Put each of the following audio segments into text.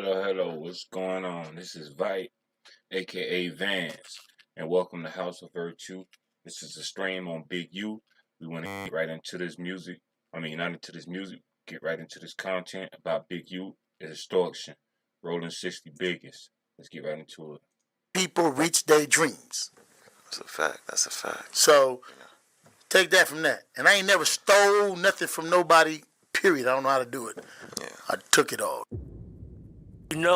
Hello, what's going on? This is Vite, aka Vance, and welcome to House of Virtue. This is a stream on Big U. We want to get right into this music. Not into this music, get right into this content about Big U. EXTORTION, rolling 60 biggest. Let's get right into it. People reach their dreams. That's a fact. So, take that from that. And I ain't never stole nothing from nobody, period. I don't know how to do it. Yeah. I took it all.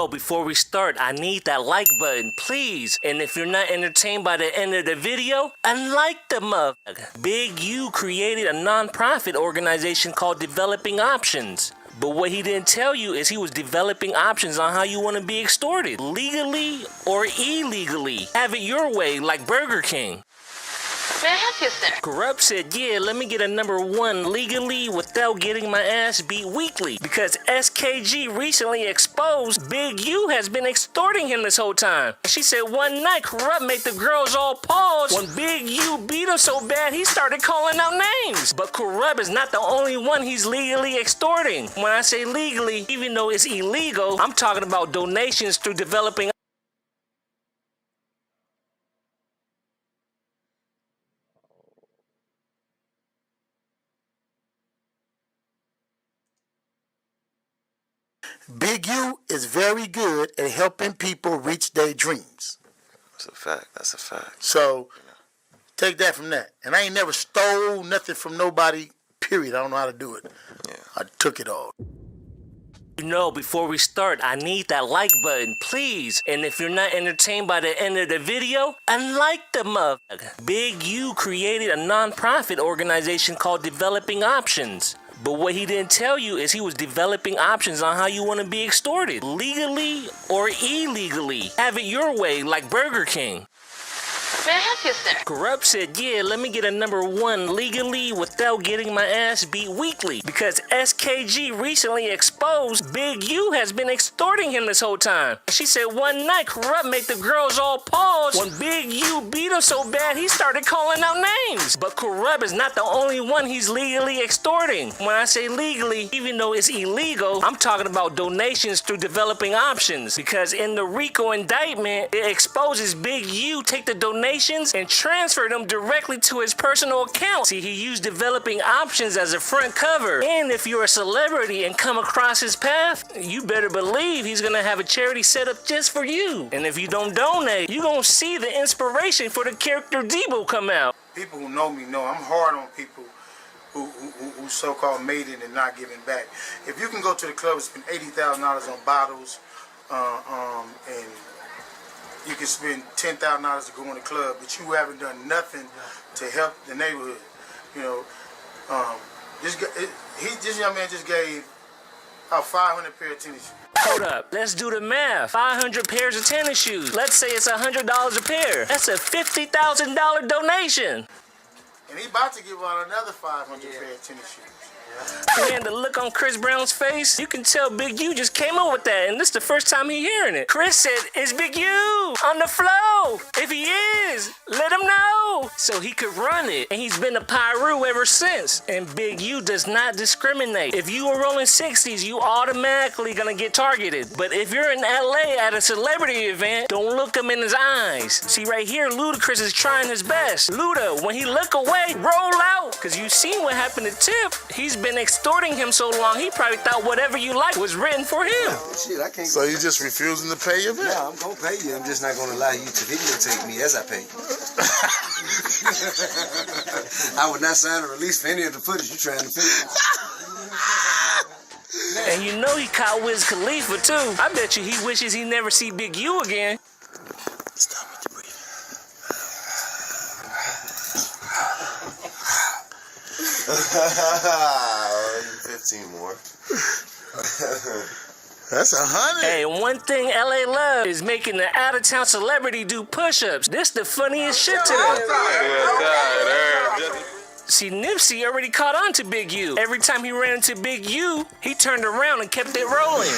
Before we start, I need that like button, please. And if you're not entertained by the end of the video, unlike the motherfucker. Big U created a non-profit organization called Developing Options. But what he didn't tell you is he was developing options on how you want to be extorted, legally or illegally. Have it your way, like Burger King. May I help you, sir? Corrupt said, yeah, let me get a #1 legally without getting my ass beat weekly. Because SKG recently exposed Big U has been extorting him this whole time. She said one night Corrupt made the girls all pause when Big U beat him so bad he started calling out names. But Corrupt is not the only one he's legally extorting. When I say legally, even though it's illegal, I'm talking about donations through Developing. Big U is very good at helping people reach their dreams. That's a fact. So, take that from that. And I ain't never stole nothing from nobody, period. I don't know how to do it. Yeah. I took it all. Before we start, I need that like button, please. And if you're not entertained by the end of the video, unlike the motherfucker. Big U created a non-profit organization called Developing Options. But what he didn't tell you is he was developing options on how you want to be extorted, legally or illegally. Have it your way, like Burger King. May I help you, sir? Corrupt said, yeah, let me get a #1 legally without getting my ass beat weekly. Because SKG recently exposed Big U has been extorting him this whole time. She said one night Corrupt made the girls all pause when Big U beat him so bad he started calling out names. But Corrupt is not the only one he's legally extorting. When I say legally, even though it's illegal, I'm talking about donations through Developing Options. Because in the RICO indictment, it exposes Big U take the donations and transfer them directly to his personal account. See, he used Developing Options as a front cover. And if you're a celebrity and come across his path, you better believe he's gonna have a charity set up just for you. And if you don't donate, you're gonna see the inspiration for the character Debo come out. People who know me know I'm hard on people who so-called made it and not giving back. If you can go to the club and spend $80,000 on bottles, and you can spend $10,000 to go in the club, but you haven't done nothing to help the neighborhood. This young man just gave out 500 pair of tennis shoes. Hold up, let's do the math. 500 pairs of tennis shoes. Let's say it's $100 a pair. That's a $50,000 donation. And he about to give out another 500 pair of tennis shoes. Man, the look on Chris Brown's face, you can tell Big U just came up with that, and this is the first time he hearing it. Chris said, "It's Big U on the flow. If he is, let him know." So he could run it, and he's been a Pyru ever since. And Big U does not discriminate. If you are rolling 60s, you automatically gonna get targeted. But if you're in LA at a celebrity event, don't look him in his eyes. See right here, Ludacris is trying his best. Luda, when he look away, roll out. Cause you seen what happened to Tip. He's been extorting him so long, he probably thought whatever you like was written for him. Shit, I can't. So you just refusing to pay your bill? Yeah, I'm gonna pay you. I'm just not gonna allow you to videotape me as I pay you. I would not sign a release for any of the footage you're trying to film. And you know he caught Wiz Khalifa too. I bet you he wishes he never see Big U again. Stop with the breathing. 15 more. That's 100. Hey, one thing LA love is making the out-of-town celebrity do push-ups. This the funniest shit to them. See, Nipsey already caught on to Big U. Every time he ran into Big U, he turned around and kept it rolling.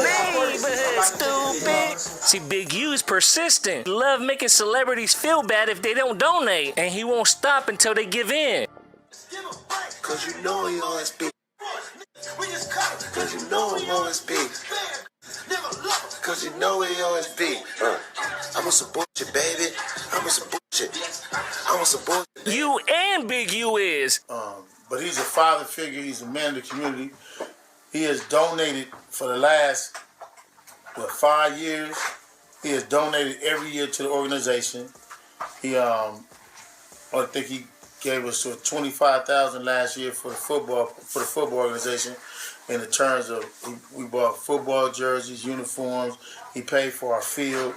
Neighborhood stupid. See, Big U is persistent. He love making celebrities feel bad if they don't donate, and he won't stop until they give in. Cause you know he always big. Cause you know he always big. cause you know he always be. I want some bullshit, baby. I want some bullshit. I want some bullshit. You and Big U is. But he's a father figure. He's a man of the community. He has donated for the last, 5 years. He has donated every year to the organization. He, I think he gave us $25,000 last year for the football organization. In the terms of, we bought football jerseys, uniforms. He paid for our field.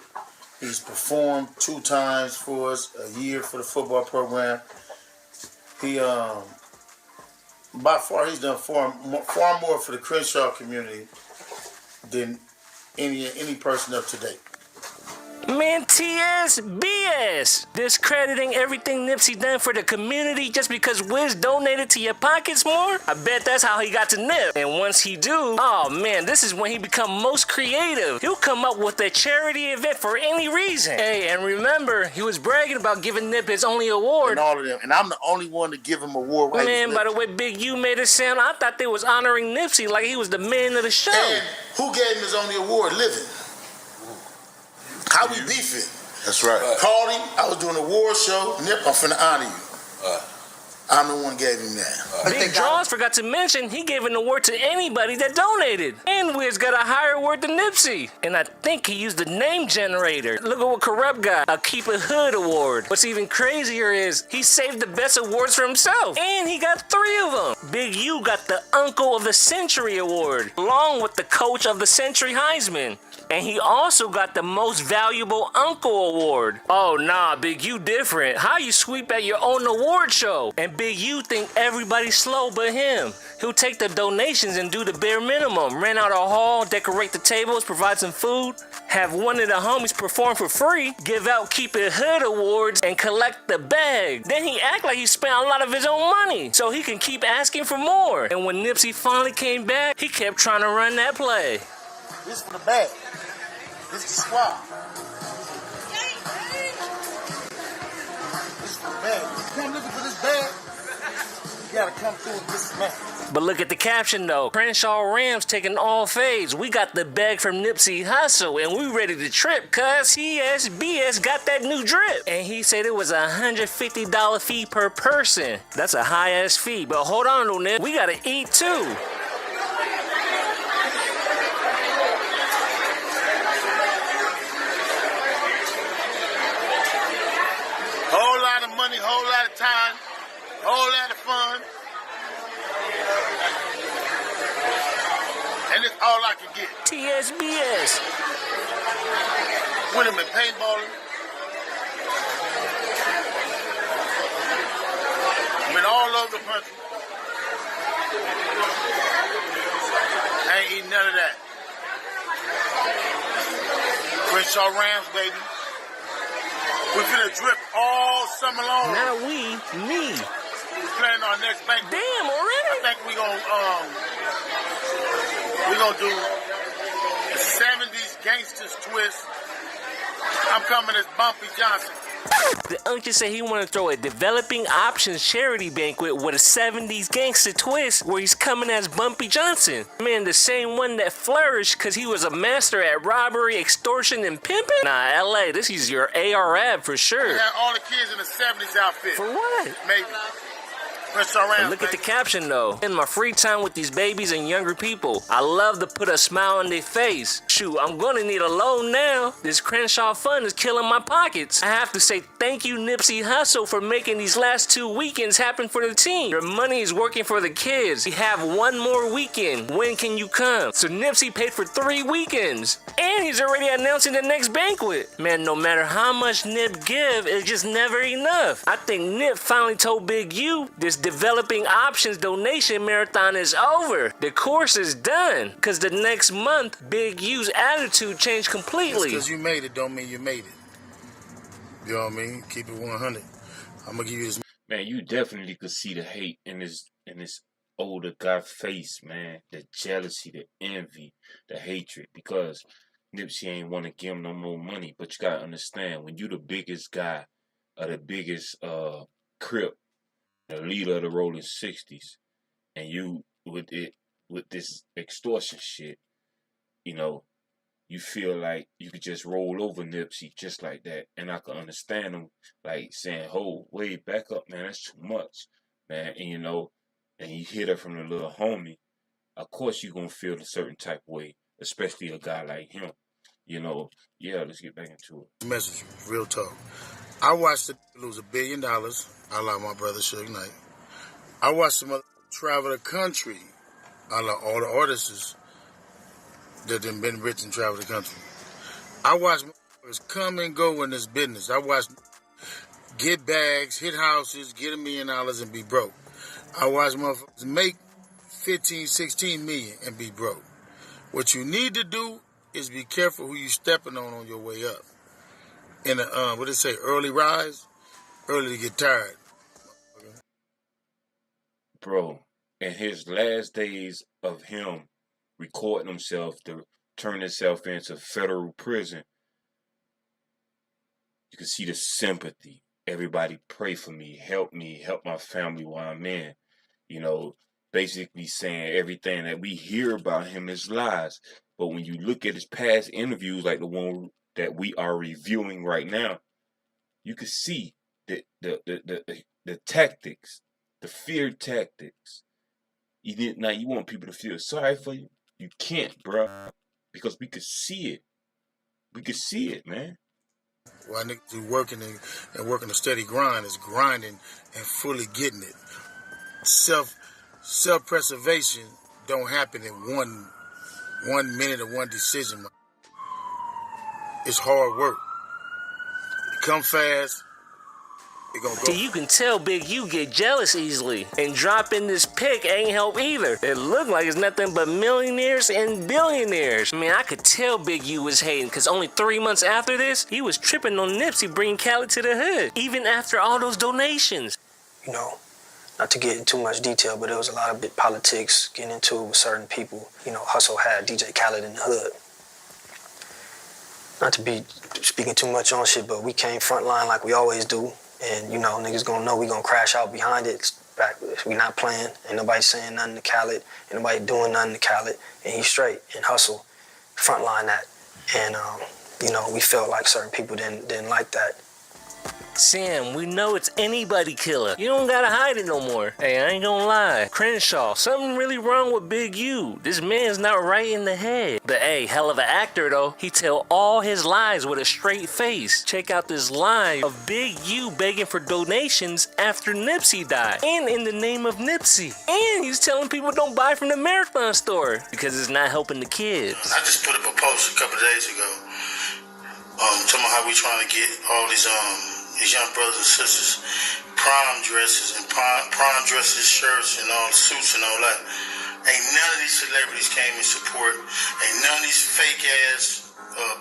He's performed 2 times for us a year for the football program. He, by far, he's done far more for the Crenshaw community than any person up to date. Man, TSBS! Discrediting everything Nipsey done for the community just because Wiz donated to your pockets more? I bet that's how he got to Nip. And once he do, oh man, this is when he become most creative. He'll come up with a charity event for any reason. Hey, and remember, he was bragging about giving Nip his only award. And all of them. And I'm the only one to give him an award. Man, by the way Big U made it sound, I thought they was honoring Nipsey like he was the man of the show. And who gave him his only award? Living. How we beefing? That's right. Called him. I was doing an award show. Nip, I'm finna honor you. I'm the one who gave him that. Big Draws forgot to mention he gave an award to anybody that donated. And Wiz got a higher award than Nipsey. And I think he used the name generator. Look at what Corrupt got, a Keep It Hood award. What's even crazier is he saved the best awards for himself. And he got 3 of them. Big U got the Uncle of the Century award, along with the Coach of the Century Heisman. And he also got the Most Valuable Uncle award. Oh nah, Big U different. How you sweep at your own award show? And Big U think everybody's slow but him. He'll take the donations and do the bare minimum. Rent out a hall, decorate the tables, provide some food, have one of the homies perform for free, give out Keep It Hood awards, and collect the bag. Then he act like he spent a lot of his own money, so he can keep asking for more. And when Nipsey finally came back, he kept trying to run that play. This for the bag. This is the squad. This is for the bag. If you come looking for this bag, you gotta come through with this man. But look at the caption though. Crenshaw Rams taking all fades. We got the bag from Nipsey Hussle and we ready to trip cuz TSBS got that new drip. And he said it was $150 fee per person. That's a high ass fee. But hold on though, Nip. We gotta eat too. Whole lot of money, whole lot of time, whole lot of fun. And it's all I can get. TSBS. When I'm in paintballing, I'm in all over the country. I ain't eating none of that. Crenshaw Rams, baby. We're gonna drip all summer long. Not we, me. We're playing our next bank. Damn, already? I think we're gonna do the 70s gangsters twist. I'm coming as Bumpy Johnson. The uncle said he wanted to throw a developing options charity banquet with a 70s gangster twist where he's coming as Bumpy Johnson. Man, the same one that flourished because he was a master at robbery, extortion, and pimping? Nah, LA, this is your ARAB for sure. We had all the kids in the 70s outfit. For what? Maybe. Rams, look at the caption though. In my free time with these babies and younger people, I love to put a smile on their face. Shoot, I'm gonna need a loan now. This Crenshaw fund is killing my pockets. I have to say thank you Nipsey Hussle for making these last 2 weekends happen for the team. Your money is working for the kids. We have 1 more weekend. When can you come? So Nipsey paid for 3 weekends. And he's already announcing the next banquet. Man, no matter how much Nip give, it's just never enough. I think Nip finally told Big U this developing options donation marathon is over. The course is done. Cause the next month, Big U's attitude changed completely. Just cause you made it don't mean you made it. You know what I mean? Keep it 100. I'm gonna give you this. Man, you definitely could see the hate in this older guy face, man. The jealousy, the envy, the hatred. Because Nipsey ain't want to give him no more money. But you gotta understand, when you the biggest guy or the biggest crip, the leader of the rolling 60s, and you with this extortion shit, you know, you feel like you could just roll over Nipsey just like that. And I could understand him like saying, "Oh, wait, back up, man. That's too much, man." And and you hear that from the little homie. Of course, you're gonna feel a certain type of way, especially a guy like him. Yeah. Let's get back into it. Message, real talk. I watched it lose $1 billion. I like my brother Suge Knight. I watched him travel the country. I like all the artists that done been rich and travel the country. I watched motherfuckers come and go in this business. I watched get bags, hit houses, get $1 million and be broke. I watched motherfuckers make 15, 16 million and be broke. What you need to do is be careful who you stepping on your way up. In a what they say, early rise, early to get tired. Okay. Bro, in his last days of him recording himself to turn himself into federal prison, you can see the sympathy. Everybody pray for me, help my family while I'm in. Basically saying everything that we hear about him is lies. But when you look at his past interviews, like the one that we are reviewing right now, you can see the tactics, the fear tactics. You want people to feel sorry for you. You can't, bro, because we could see it. We could see it, man. Why niggas do working and working a steady grind is grinding and fully getting it. Self-preservation don't happen in one minute or one decision. It's hard work. It come fast. It gonna go. You can tell Big U get jealous easily, and dropping this pic ain't help either. It looked like it's nothing but millionaires and billionaires. I mean, I could tell Big U was hating, because only 3 months after this, he was tripping on Nipsey bringing Khaled to the hood, even after all those donations. Not to get into too much detail, but there was a lot of big politics getting into it with certain people. Hustle had DJ Khaled in the hood. Not to be speaking too much on shit, but we came frontline like we always do. And, niggas gonna know we gonna crash out behind it. We not playing. Ain't nobody saying nothing to Khaled. Ain't nobody doing nothing to Khaled. And he's straight. And Hustle frontline that. And, we felt like certain people didn't like that. Sam, we know it's anybody killer. You don't gotta hide it no more. Hey, I ain't gonna lie. Crenshaw, something really wrong with Big U. This man's not right in the head. But hey, hell of an actor though. He tell all his lies with a straight face. Check out this line of Big U begging for donations after Nipsey died. And in the name of Nipsey. And he's telling people don't buy from the Marathon store because it's not helping the kids. I just put up a post a couple of days ago. Talking about how we trying to get all these young brothers and sisters prom dresses and prom dresses, shirts and all the suits and all that. Ain't none of these celebrities came in support. Ain't none of these fake ass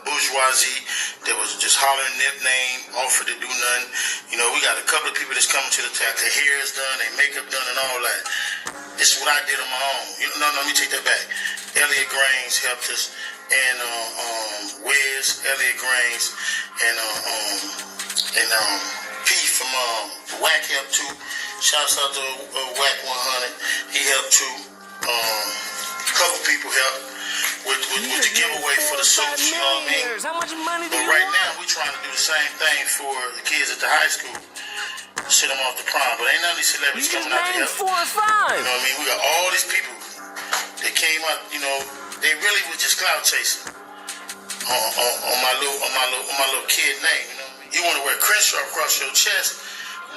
bourgeoisie that was just hollering Nip name, offered to do nothing. We got a couple of people that's coming to the town. Their hair is done, their makeup done and all that. This is what I did on my own. No, let me take that back. Elliot Grains helped us, and Wiz, Elliot Grains, and P from Wack helped too. Shouts out to Wack 100. He helped too. A couple people helped with the giveaway for the suits. You know what I mean? How much money do but you right want? now we trying to do the same thing for the kids at the high school. Send them off to prom, but ain't none of these celebrities You coming out to just help. 4 or 5. You know what I mean? We got all these people that came up. They really was just clout chasing on my little kid name. You want to wear Crenshaw across your chest,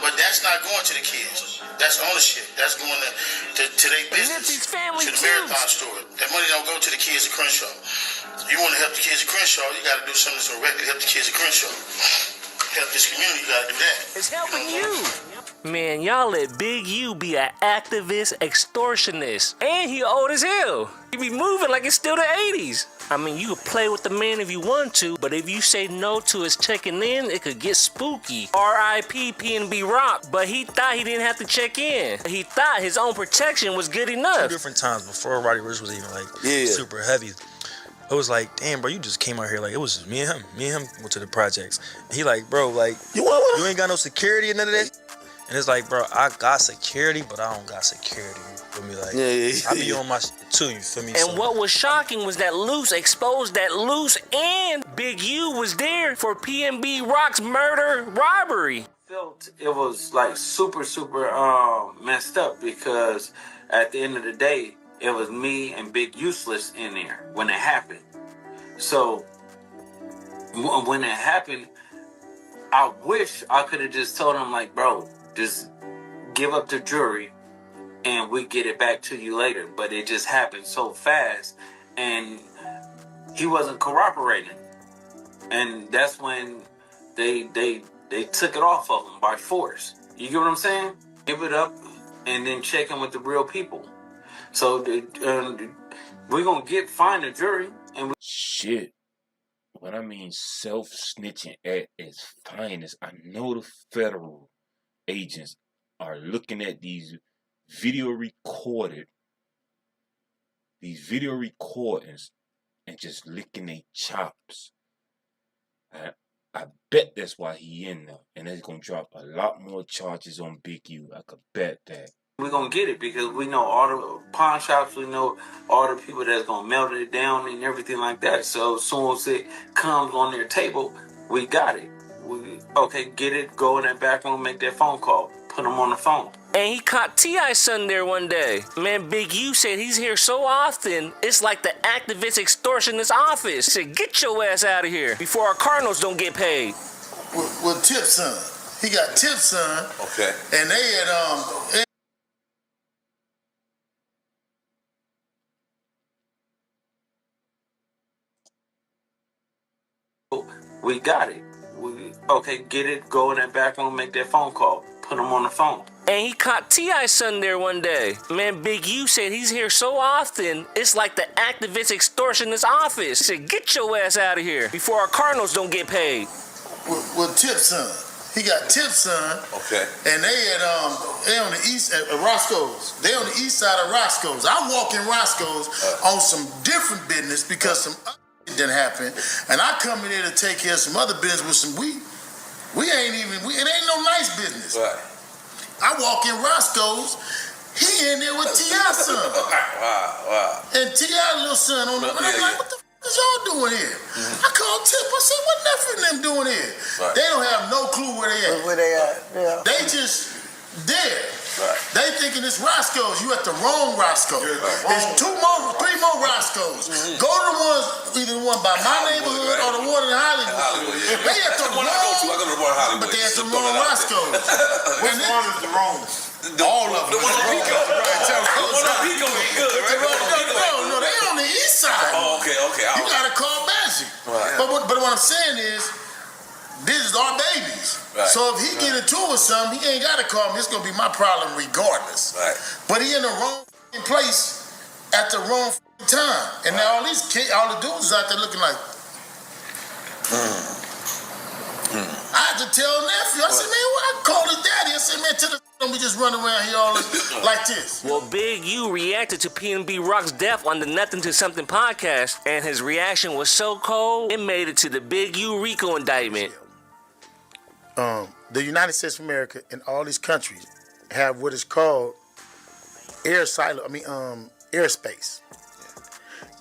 but that's not going to the kids. That's ownership. That's going to their business, family to the Marathon store. That money don't go to the kids at Crenshaw. You want to help the kids at Crenshaw, you got to do something that's directly help the kids at Crenshaw. Help this community, you got to do that. It's helping you. Man, y'all let Big U be an activist extortionist. And he old as hell. He be moving like it's still the 80s. I mean, you could play with the man if you want to, but if you say no to his checking in, it could get spooky. R.I.P. P&B Rock, but he thought he didn't have to check in. He thought his own protection was good enough. 2 different times before Roddy Ricch was even super heavy. It was like, damn, bro, you just came out here like it was just me and him. Me and him went to the projects. And he like, bro, like you ain't got no security and none of that. And it's like, bro, I got security, but I don't got security. feel me? Like, Yeah. I be on my shit too, you feel me? And what was shocking was that Luce exposed that Luce and Big U was there for PNB Rock's murder robbery. Felt it was like super messed up because at the end of the day it was me and Big Useless in there when it happened. So when it happened, I wish I could have just told him, like, bro, just give up the jury and we get it back to you later. But it just happened so fast and he wasn't cooperating, and that's when they took it off of him by force. You get what I'm saying? Give it up and then check in with the real people. So we're gonna find a jury and Shit. When I mean self-snitching at its finest, I know the federal agents are looking at these video recordings and just licking their chops. I bet that's why he in there, and it's gonna drop a lot more charges on Big U. I could bet that. we're gonna get it because we know all the pawn shops, we know all the people that's gonna melt it down and everything like that. So as soon as it comes on their table, we got it. Okay, get it, go in that back room, make that phone call, put them on the phone. And he caught T.I.'s son there one day. Man, Big U said he's here so often, it's like the activist extortionist office. He said, get your ass out of here before our Cardinals don't get paid. With Tip's son. He got Tip's son. Okay. And they had We got it. Okay, get it, go in that back room, make that phone call, put them on the phone. And he caught T.I.'s son there one day. Man, Big U said he's here so often, it's like the activist extortionist office. He said, get your ass out of here before our Cardinals don't get paid. with Tip's son. He got Tip's son. Okay. And they had they on the east at Roscoe's. They on the east side of Roscoe's. I walk in Roscoe's on some different business because some other shit didn't happen. And I come in here to take care of some other business with some weed. It ain't no nice business. Right. I walk in Roscoe's, he in there with T.I.'s son. Wow. And T.I.'s little son on the I'm like, what the f is y'all doing here? I called Tip, I said, what Nephew and them doing here? Right. They don't have no clue where they at. Where they at? Yeah. They just there. Right. They thinking it's Roscoe's. You at the wrong Roscoe's. There's 3 more Roscoe's. Go to the ones, either the one by my neighborhood or the one in Hollywood. Yeah. They at the wrong. I go to the one in Hollywood. But they at the wrong Roscoe's. Which one is the wrong? All of them. The one on Pico. The one on Pico is good, right? No, they on the east side. Oh, okay. You gotta call Bazzi. Right. But what I'm saying is, this is our babies. Right. So if he get into it with something, he ain't gotta call me. It's gonna be my problem regardless. Right. But he in the wrong place at the wrong time. And now all the dudes out there looking like. I had to tell nephew. I said, man, I called his daddy. I said, man, don't be just running around here all like this. Well, Big U reacted to PNB Rock's death on the Nothing to Something podcast, and his reaction was so cold, it made it to the Big U RICO indictment. The United States of America and all these countries have what is called airspace.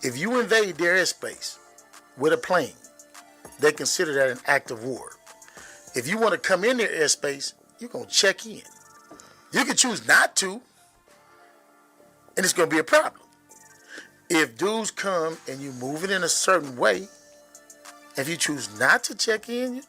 If you invade their airspace with a plane, they consider that an act of war. If you want to come in their airspace, you're going to check in. You can choose not to, and it's going to be a problem. If dudes come and you move it in a certain way, if you choose not to check in, you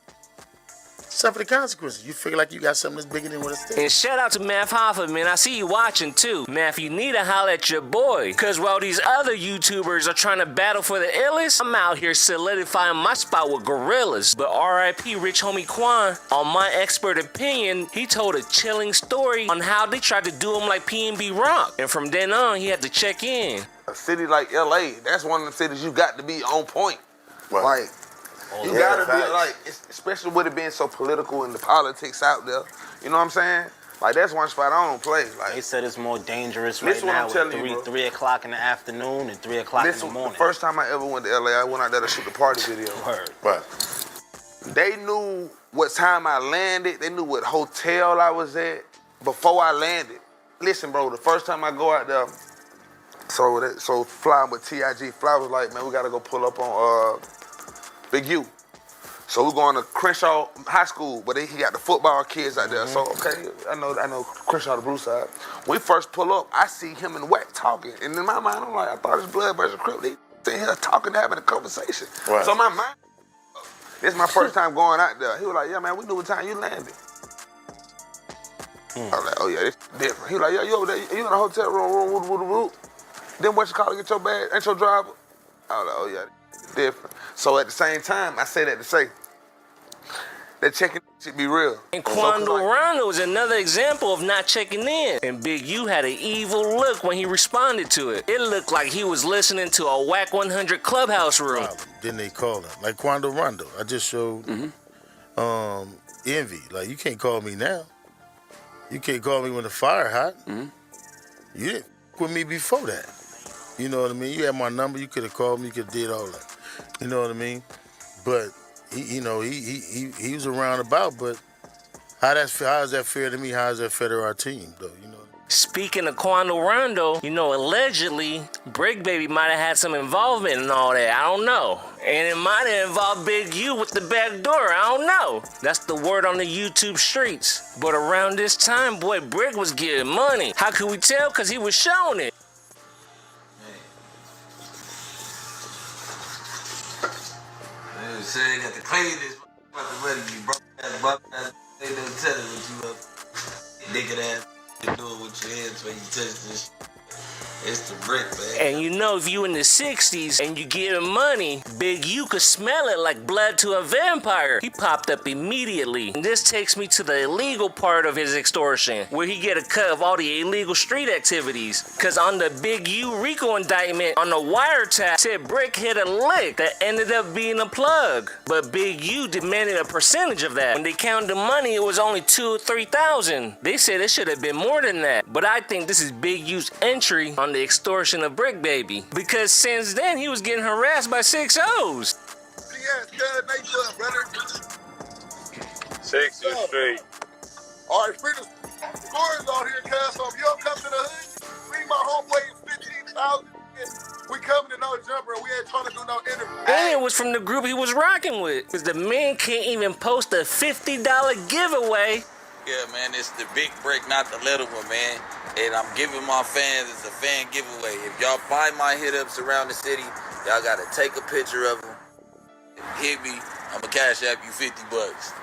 suffer the consequences. You feel like you got something that's bigger than what it's there. And shout out to Math Hoffa, man. I see you watching too. Math, you need to holler at your boy. Cause while these other YouTubers are trying to battle for the illest, I'm out here solidifying my spot with gorillas. But RIP Rich Homie Quan, on my expert opinion, he told a chilling story on how they tried to do him like PNB Rock. And from then on, he had to check in. A city like LA, that's one of the cities you got to be on point. Right. Like, you gotta be like, especially with it being so political and the politics out there. You know what I'm saying? Like, that's one spot I don't play. Like, they said it's more dangerous right now with 3 o'clock in the afternoon and 3 o'clock in the morning. The first time I ever went to LA, I went out there to shoot the party video. Word. Right. They knew what time I landed. They knew what hotel I was at before I landed. Listen, bro, the first time I go out there, so flying with TIG, Fly was like, man, we gotta go pull up on Big U. So we're going to Crenshaw High School, but he got the football kids out there. So okay, I know Crenshaw the blue side. When we first pull up, I see him and Wack talking, and in my mind, I'm like, I thought it's Blood versus Crip. They sitting here talking, having a conversation. Right. So my mind, this is my first time going out there. He was like, yeah, man, we knew what time you landed. I was like, oh yeah, it's different. He was like, yeah, you over there, you in a hotel room, Then what you call it, get your bag, ain't your driver? I was like, oh yeah, it's different. So at the same time, I say that to say, that checking should be real. And Quando Rondo is another example of not checking in. And Big U had an evil look when he responded to it. It looked like he was listening to a Whack 100 clubhouse room. Then they call him. Like Quando Rondo. I just showed Envy. Like, you can't call me now. You can't call me when the fire hot. You didn't with me before that. You know what I mean? You had my number. You could have called me. You could have did all that. You know what I mean? But he was around about. But how is that fair to me? How is that fair to our team, though? You know. Speaking of Quando Rondo, allegedly, Brick Baby might have had some involvement in all that. I don't know. And it might have involved Big U with the back door. I don't know. That's the word on the YouTube streets. But around this time, boy, Brick was getting money. How could we tell? Because he was showing it. Man, say got the cleanest about the money, you broke ass, they don't tell it what you up. Nigga ass. You do it with your hands when you touch this. It's the brick, man. And if you in the 60s and you getting money, Big U could smell it like blood to a vampire. He popped up immediately. And this takes me to the illegal part of his extortion, where he get a cut of all the illegal street activities. Cause on the Big U RICO indictment on the wiretap said Brick hit a lick that ended up being a plug. But Big U demanded a percentage of that. When they counted the money, it was only $2,000 or $3,000. They said it should have been more than that. But I think this is Big U's entry on the extortion of Brick Baby, because since then he was getting harassed by 6 O's. Yes, good, nice brother. 60 straight. All right, freedom scores on here, cuz. So if you don't come to the hood, bring my homeboy 15,000. We coming to no jumper. We ain't trying to do no interview. And it was from the group he was rocking with, because the man can't even post a $50 giveaway. Yeah, man, it's the big brick, not the little one, man. And I'm giving my fans, it's a fan giveaway. If y'all find my hit-ups around the city, y'all gotta take a picture of them, hit me, I'ma cash app you $50.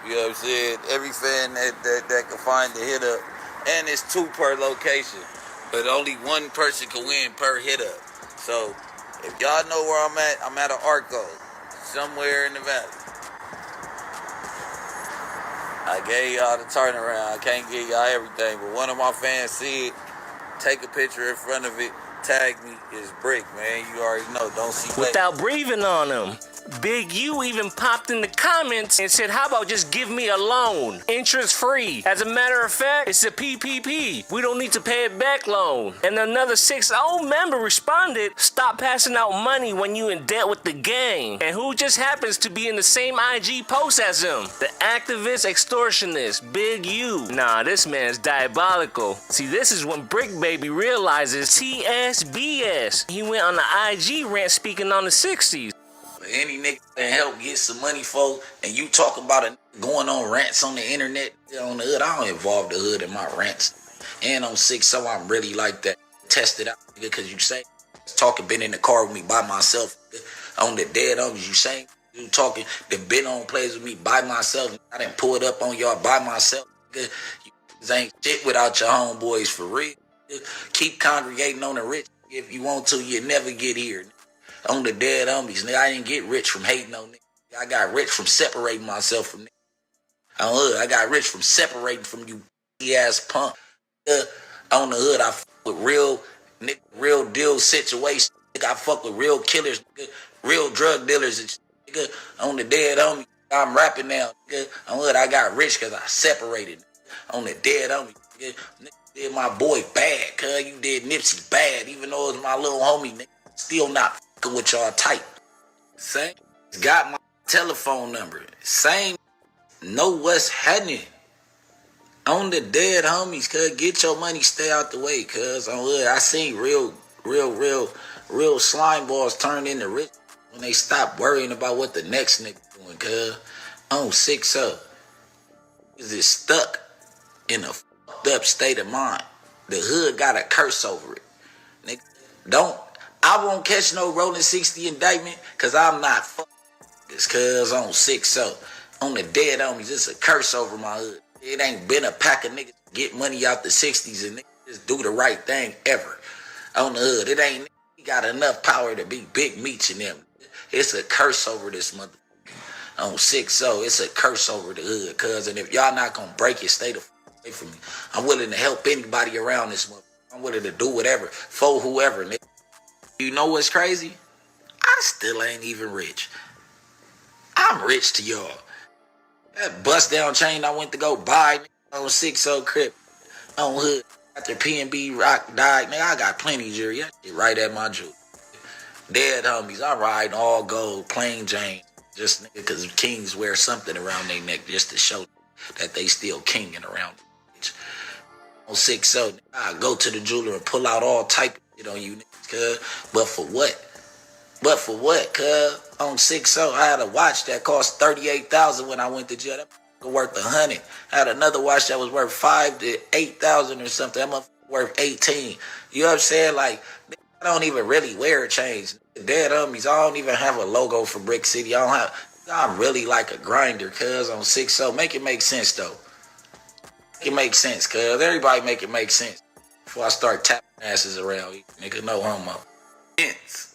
You know what I'm saying? Every fan that can find the hit-up. And it's 2 per location, but only 1 person can win per hit-up. So, if y'all know where I'm at an Arco, somewhere in the valley. I gave y'all the turnaround. I can't give y'all everything, but one of my fans see it, take a picture in front of it, tag me, it's Brick, man. You already know, don't see without breathing on him. Big U even popped in the comments and said, how about just give me a loan, interest free? As a matter of fact, it's a PPP. We don't need to pay it back loan. And another 6O member responded, stop passing out money when you in debt with the gang. And who just happens to be in the same IG post as him? The activist extortionist, Big U. Nah, this man's diabolical. See, this is when Brick Baby realizes TSBS. He went on the IG rant speaking on the 60s. Any nigga can help get some money for, and you talk about it going on rants on the internet, on the hood. I don't involve the hood in my rants. And on 6, so I'm really like that. Test it out, nigga, because you say, talking, been in the car with me by myself, nigga. On the dead homies, you say, you talking, been on plays with me by myself. I done pulled up on y'all by myself, nigga. You ain't shit without your homeboys for real. Nigga. Keep congregating on the rich. If you want to, you never get here. On the dead homies, nigga, I didn't get rich from hating on niggas. I got rich from separating myself from niggas. On the hood, I got rich from separating from you ass punk. On the hood, I fuck with real deal situations. Nigga, I fuck with real killers, nigga, real drug dealers and shit, nigga. On the dead homie, I'm rapping now, nigga. On the hood, I got rich because I separated. Nigga. On the dead homie, nigga, did my boy bad, cuz you did Nipsey bad, even though it was my little homie, nigga. Still not with y'all tight. Same. Got my telephone number. Same. Know what's happening. On the dead homies, cuz get your money, stay out the way, cuz on hood. I seen real slime balls turn into rich when they stop worrying about what the next nigga doing, cuz. On 6-0. Is it stuck in a fucked up state of mind? The hood got a curse over it. Nigga, I won't catch no rolling 60 indictment, cause I'm not fucking this, cuz on 6-0. On the dead homies, it's a curse over my hood. It ain't been a pack of niggas get money out the 60s and niggas just do the right thing ever. On the hood, it ain't got enough power to be Big Meech and them. It's a curse over this mother. On 6-0, it's a curse over the hood, cuz. And if y'all not gonna break it, stay the fuck away from me. I'm willing to help anybody around this mother. I'm willing to do whatever for whoever, nigga. You know what's crazy? I still ain't even rich. I'm rich to y'all. That bust down chain I went to go buy on 6-0 crib on hood after PNB Rock died. Nigga, I got plenty of jewelry. That shit right at my jewelry. Dead homies, I ride all gold, plain Jane. Just nigga, cause kings wear something around their neck just to show that they still kinging around. On 6-0, I go to the jeweler and pull out all type of shit on you niggas, cuz. But for what? But for what, cuz? On 6-0, I had a watch that cost $38,000 when I went to jail. That was worth $100. I had another watch that was worth $5,000 to $8,000 or something. That motherfucker worth $18,000. You know what I'm saying? Like, I don't even really wear a chains. Dead homies, I don't even have a logo for Brick City. I'm really like a grinder, cuz on 6-0. Make it make sense, though. Make it make sense, cuz. Everybody make it make sense. Before I start tapping asses around, nigga, no homo. Hence.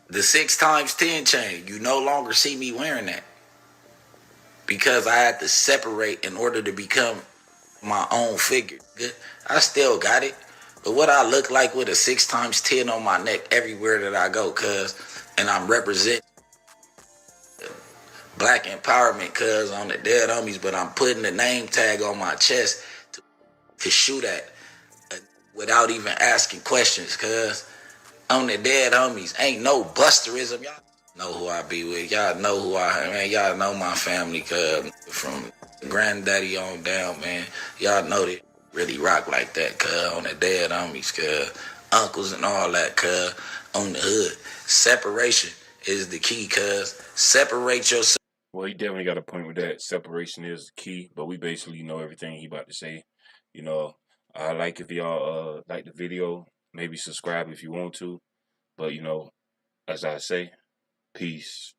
The 6x10 chain, you no longer see me wearing that. Because I had to separate in order to become my own figure. I still got it. But what I look like with a 6x10 on my neck everywhere that I go, cuz, and I'm representing black empowerment, cuz, on the dead homies, but I'm putting the name tag on my chest to shoot at without even asking questions, cuz. On the dead homies, ain't no busterism. Y'all know who I be with. Y'all know who I am, man. Y'all know my family, cuz. From granddaddy on down, man. Y'all know they really rock like that, cuz. On the dead homies, cuz. Uncles and all that, cuz. On the hood. Separation is the key, cuz. Separate yourself. Well, he definitely got a point with that. Separation is the key, but we basically know everything he about to say. You know, I like if y'all like the video. Maybe subscribe if you want to. But, you know, as I say, peace.